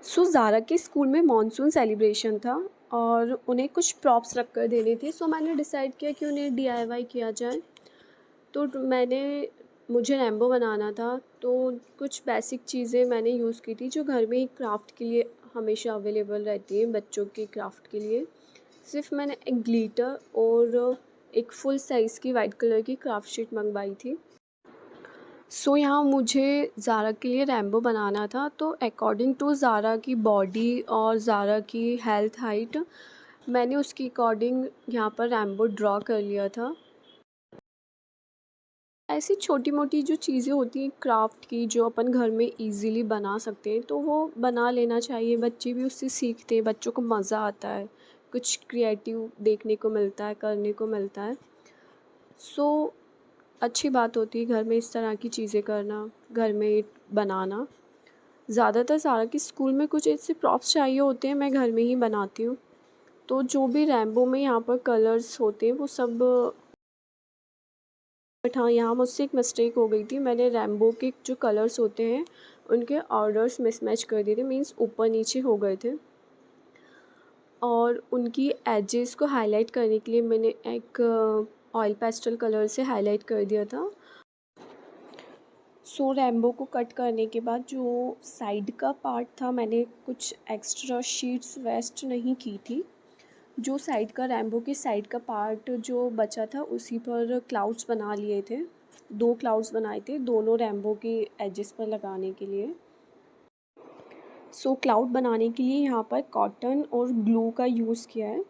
ज़ारा के स्कूल में monsoon celebration था और उन्हें कुछ प्रॉप्स रख कर देने थे। मैंने डिसाइड किया कि उन्हें डीआईवाई किया जाए। मैंने मुझे रैम्बो बनाना था, तो कुछ बेसिक चीज़ें मैंने यूज़ की थी जो घर में ही क्राफ्ट के लिए हमेशा अवेलेबल रहती हैं बच्चों के क्राफ्ट के लिए। सिर्फ मैंने एक ग्लिटर और एक फुल साइज़ की वाइट कलर की क्राफ्ट शीट मंगवाई थी। यहाँ मुझे ज़ारा के लिए रैम्बो बनाना था, तो अकॉर्डिंग टू ज़ारा की बॉडी और ज़ारा की हेल्थ हाइट मैंने उसके अकॉर्डिंग यहाँ पर रैम्बो ड्रॉ कर लिया था। ऐसी छोटी-मोटी जो चीज़ें होती हैं क्राफ्ट की जो अपन घर में ईज़िली बना सकते हैं, तो वो बना लेना चाहिए। बच्चे भी उससे सीखते हैं, बच्चों को मज़ा आता है, कुछ क्रिएटिव देखने को मिलता है, करने को मिलता है। अच्छी बात होती है घर में इस तरह की चीज़ें करना, घर में बनाना। ज़्यादातर ज़ारा के स्कूल में कुछ ऐसे प्रॉप्स चाहिए होते हैं, मैं घर में ही बनाती हूँ। तो जो भी रैम्बो में यहाँ पर कलर्स होते हैं वो सब, बट हाँ, यहाँ मुझसे एक मिस्टेक हो गई थी। मैंने रैम्बो के जो कलर्स होते हैं उनके ऑर्डर्स मिसमैच कर दिए थे, मीन्स ऊपर नीचे हो गए थे। और उनकी एजेस को हाईलाइट करने के लिए मैंने एक ऑयल पेस्टल कलर से हाईलाइट कर दिया था। रैम्बो को कट करने के बाद जो साइड का पार्ट था, मैंने कुछ एक्स्ट्रा शीट्स वेस्ट नहीं की थी। जो साइड का रैम्बो के साइड का पार्ट जो बचा था उसी पर क्लाउड्स बना लिए थे। 2 क्लाउड्स बनाए थे दोनों रैम्बो के एजेस पर लगाने के लिए। क्लाउड बनाने के लिए यहाँ पर कॉटन और ग्लू का यूज़ किया है।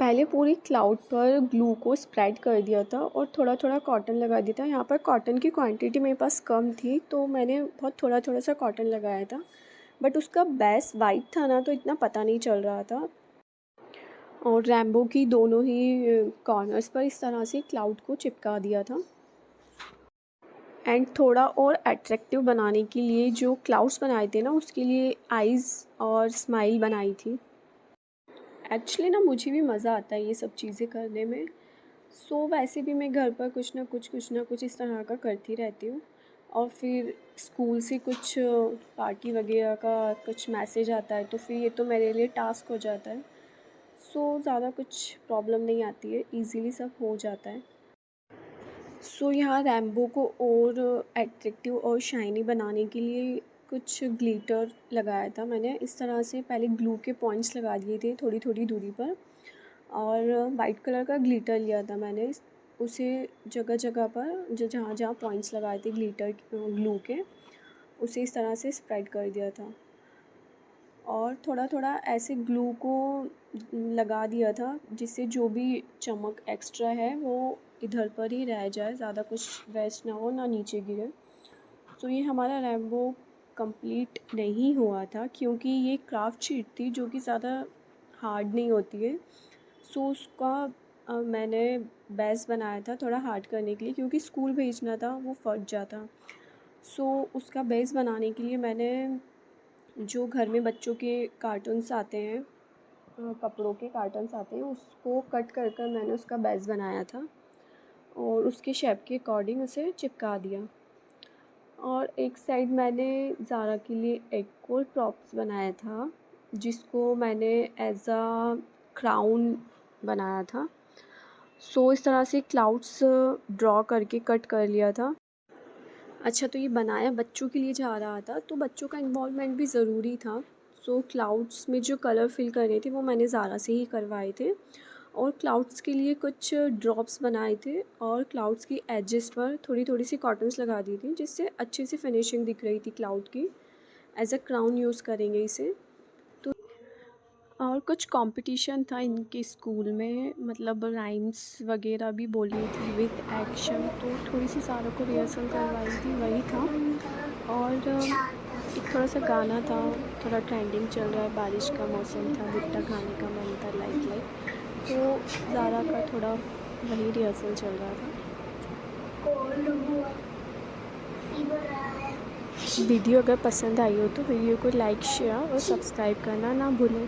पहले पूरी क्लाउड पर ग्लू को स्प्रेड कर दिया था और थोड़ा थोड़ा कॉटन लगा दिया था। यहाँ पर कॉटन की क्वांटिटी मेरे पास कम थी, तो मैंने बहुत थोड़ा थोड़ा सा कॉटन लगाया था, बट उसका बेस वाइट था ना, तो इतना पता नहीं चल रहा था। और रैम्बो की दोनों ही कॉर्नर्स पर इस तरह से क्लाउड को चिपका दिया था। एंड थोड़ा और अट्रैक्टिव बनाने के लिए जो क्लाउड्स बनाए थे ना, उसके लिए आइज़ और स्माइल बनाई थी। एक्चुअली ना मुझे भी मज़ा आता है ये सब चीज़ें करने में। वैसे भी मैं घर पर कुछ ना कुछ इस तरह का करती रहती हूँ। और फिर स्कूल से कुछ पार्टी वगैरह का कुछ मैसेज आता है, तो फिर ये तो मेरे लिए टास्क हो जाता है। ज़्यादा कुछ प्रॉब्लम नहीं आती है, ईज़िली सब हो जाता है। यहाँ रैम्बो को और अट्रैक्टिव और शाइनी बनाने के लिए कुछ ग्लिटर लगाया था मैंने। इस तरह से पहले ग्लू के पॉइंट्स लगा दिए थे थोड़ी थोड़ी दूरी पर, और वाइट कलर का ग्लिटर लिया था मैंने। उसे जगह जगह पर जो जहाँ जहाँ पॉइंट्स लगाए थे ग्लिटर ग्लू के, उसे इस तरह से स्प्रेड कर दिया था। और थोड़ा थोड़ा ऐसे ग्लू को लगा दिया था जिससे जो भी चमक एक्स्ट्रा है वो इधर पर ही रह जाए, ज़्यादा कुछ वेस्ट ना हो, ना नीचे गिरे। ये हमारा रैम्बो कंप्लीट नहीं हुआ था क्योंकि ये क्राफ्ट शीट थी जो कि ज़्यादा हार्ड नहीं होती है। उसका मैंने बेस बनाया था थोड़ा हार्ड करने के लिए, क्योंकि स्कूल भेजना था, वो फट जाता। उसका बेस बनाने के लिए मैंने जो घर में बच्चों के कार्टून्स आते हैं, कपड़ों के कार्टन्स आते हैं, उसको कट कर कर मैंने उसका बेस बनाया था और उसके शेप के अकॉर्डिंग उसे चिपका दिया। और एक साइड मैंने ज़ारा के लिए एक और प्रॉप्स बनाया था जिसको मैंने एज अ क्राउन बनाया था। इस तरह से क्लाउड्स ड्रॉ करके कट कर लिया था। अच्छा, तो ये बनाया बच्चों के लिए जा रहा था, तो बच्चों का इन्वॉल्वमेंट भी ज़रूरी था। क्लाउड्स में जो कलर फिल करने थे वो मैंने ज़ारा से ही करवाए थे, और क्लाउड्स के लिए कुछ ड्रॉप्स बनाए थे और क्लाउड्स की एजेस पर थोड़ी थोड़ी सी कॉटन्स लगा दी थी जिससे अच्छी सी फिनिशिंग दिख रही थी क्लाउड की। एज अ क्राउन यूज़ करेंगे इसे। और कुछ कंपटीशन था इनके स्कूल में, मतलब राइम्स वगैरह भी बोली थी विद एक्शन, तो थोड़ी सी ज़ारा को रिहर्सल करवाई थी, वही था। और एक थोड़ा सा गाना था, थोड़ा ट्रेंडिंग चल रहा है, बारिश का मौसम था, भुट्टा खाने का मन था, लाइक तो ज़ारा का थोड़ा वही रिहर्सल चल रहा था। वीडियो अगर पसंद आई हो तो वीडियो को लाइक, शेयर और सब्सक्राइब करना ना भूलें।